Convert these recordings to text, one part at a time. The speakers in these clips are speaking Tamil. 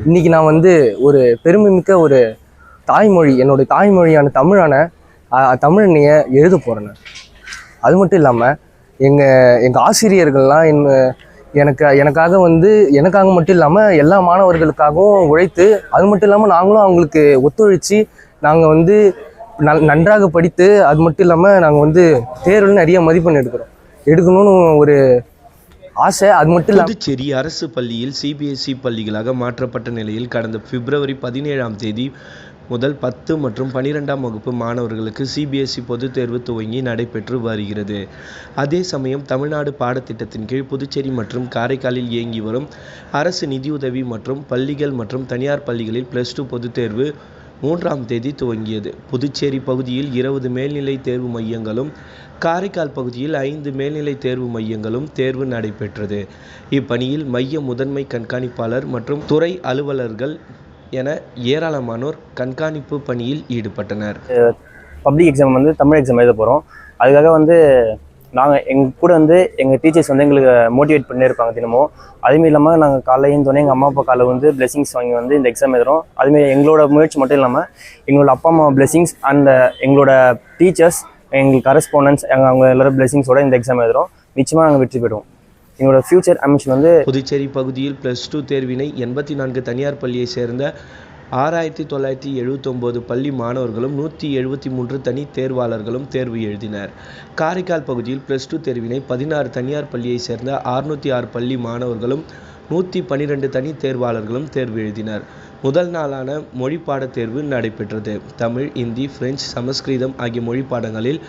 இன்றைக்கி நான் வந்து ஒரு பெருமைமிக்க ஒரு தாய்மொழி, என்னுடைய தாய்மொழியான தமிழனைய எழுத போகிறேன். அது மட்டும் இல்லாமல் எங்கள் ஆசிரியர்கள்லாம் எனக்காக மட்டும் இல்லாமல் எல்லா மாணவர்களுக்காகவும் உழைத்து, அது மட்டும் இல்லாமல் நாங்களும் அவங்களுக்கு ஒத்துழைச்சி நாங்கள் நன்றாக படித்து, அது மட்டும் இல்லாமல் நாங்கள் தேர்வில் நிறைய மதிப்பெண் எடுக்கணும்னு ஒரு ஆசை. அது மட்டும் இல்லாமல் புதுச்சேரி அரசு பள்ளியில் சிபிஎஸ்இ பள்ளிகளாக மாற்றப்பட்ட நிலையில் கடந்த பிப்ரவரி 17ஆம் தேதி முதல் 10 மற்றும் 12ஆம் வகுப்பு மாணவர்களுக்கு சிபிஎஸ்இ பொதுத் தேர்வு துவங்கி நடைபெற்று வருகிறது. அதே சமயம் தமிழ்நாடு பாடத்திட்டத்தின் கீழ் புதுச்சேரி மற்றும் காரைக்காலில் இயங்கி வரும் அரசு நிதியுதவி மற்றும் பள்ளிகள் மற்றும் தனியார் பள்ளிகளில் +2 பொதுத் தேர்வு 3ஆம் தேதி துவங்கியது. புதுச்சேரி பகுதியில் 20 மேல்நிலை தேர்வு மையங்களும், காரைக்கால் பகுதியில் 5 மேல்நிலை தேர்வு மையங்களும் தேர்வு நடைபெற்றது. இப்பணியில் மைய முதன்மை கண்காணிப்பாளர் மற்றும் துறை அலுவலர்கள் என ஏராளமானோர் கண்காணிப்பு பணியில் ஈடுபட்டனர். பப்ளிக் எக்ஸாம் தமிழ் எக்ஸாம் எழுத போகிறோம். அதுக்காக நாங்கள் எங்கள் கூட எங்கள் டீச்சர்ஸ் எங்களுக்கு மோட்டிவேட் பண்ணி இருப்பாங்க தினமும். அதுமாரி இல்லாமல் நாங்கள் காலையில் எழுந்தோடனே எங்கள் அம்மா அப்பா காலையில் பிளெஸிங்ஸ் வாங்கி இந்த எக்ஸாம் எழுதுகிறோம். அதுமாரி எங்களோட முயற்சி மட்டும் இல்லாமல் எங்களோட அப்பா அம்மா பிளெஸிங்ஸ் அண்ட் எங்களோட டீச்சர்ஸ், எங்களுக்கு கரஸ்பாண்டன்ஸ், அவங்க எல்லோரும் பிளெஸிங்ஸோட இந்த எக்ஸாம் எழுதுகிறோம். நிச்சயமாக நாங்கள் வெற்றி பெறுவோம். எங்களோட ஃபியூச்சர் அம்பிஷன் புதுச்சேரி பகுதியில் +2 தேர்வினை 84 தனியார் பள்ளியை சேர்ந்த 6979 பள்ளி மாணவர்களும் 173 தனி தேர்வாளர்களும் தேர்வு எழுதினர். காரைக்கால் பகுதியில் +2 தேர்வினை 16 தனியார் பள்ளியை சேர்ந்த 606 பள்ளி மாணவர்களும் 112 தனி தேர்வாளர்களும் தேர்வு எழுதினர். முதல் நாளான மொழி பாடத் தேர்வு நடைபெற்றது. தமிழ், இந்தி, பிரெஞ்சு, சமஸ்கிருதம் ஆகிய மொழி பாடங்களில்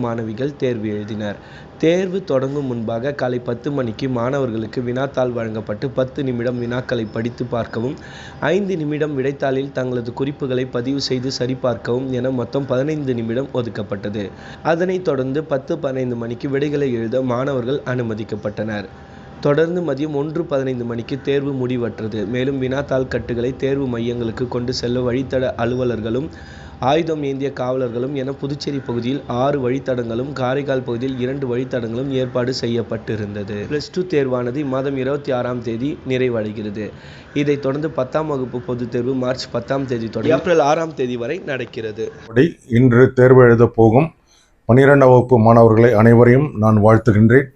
மாணவிகள் தேர்வு எழுதினர். தேர்வு தொடங்கும் முன்பாக காலை 10 மணிக்கு மாணவர்களுக்கு வினாத்தாள் வழங்கப்பட்டு 10 நிமிடம் வினாக்களை படித்து பார்க்கவும், 5 நிமிடம் விடைத்தாளில் தங்களது குறிப்புகளை பதிவு செய்து சரிபார்க்கவும் என மொத்தம் 15 நிமிடம் ஒதுக்கப்பட்டது. அதனைத் தொடர்ந்து 10:15 மணிக்கு விடைகளை எழுத மாணவர்கள் அனுமதிக்கப்பட்டனர். தொடர்ந்து மதியம் 1:15 மணிக்கு தேர்வு முடிவற்றது. மேலும் வினாத்தாள் கட்டுகளை தேர்வு மையங்களுக்கு கொண்டு செல்ல வழித்தட அலுவலர்களும், ஆயுதம் ஏந்திய காவலர்களும் என புதுச்சேரி பகுதியில் 6 வழித்தடங்களும், காரைக்கால் பகுதியில் 2 வழித்தடங்களும் ஏற்பாடு செய்யப்பட்டிருந்தது. +2 தேர்வானது இம்மாதம் 26ஆம் தேதி நிறைவடைகிறது. இதைத் தொடர்ந்து 10ஆம் வகுப்பு பொதுத் தேர்வு மார்ச் 10ஆம் தேதி தொடங்கி ஏப்ரல் 6ஆம் தேதி வரை நடக்கிறது. இன்று தேர்வு எழுத போகும் 12ஆம் வகுப்பு மாணவர்களை அனைவரையும் நான் வாழ்த்துகின்றேன்.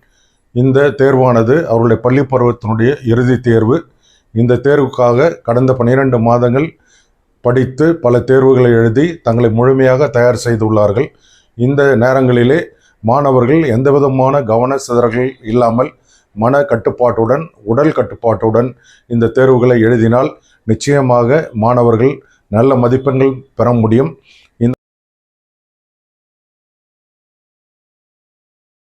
இந்த தேர்வானது அவருடைய பள்ளி பருவத்தினுடைய இறுதி தேர்வு. இந்த தேர்வுக்காக கடந்த 12 மாதங்கள் படித்து பல தேர்வுகளை எழுதி தங்களை முழுமையாக தயார் செய்துள்ளார்கள். இந்த நேரங்களிலே மாணவர்கள் எந்தவிதமான கவன சிதறல்கள் இல்லாமல் மன கட்டுப்பாட்டுடன், உடல் கட்டுப்பாட்டுடன் இந்த தேர்வுகளை எழுதினால் நிச்சயமாக மாணவர்கள் நல்ல மதிப்பெண்கள் பெற முடியும்.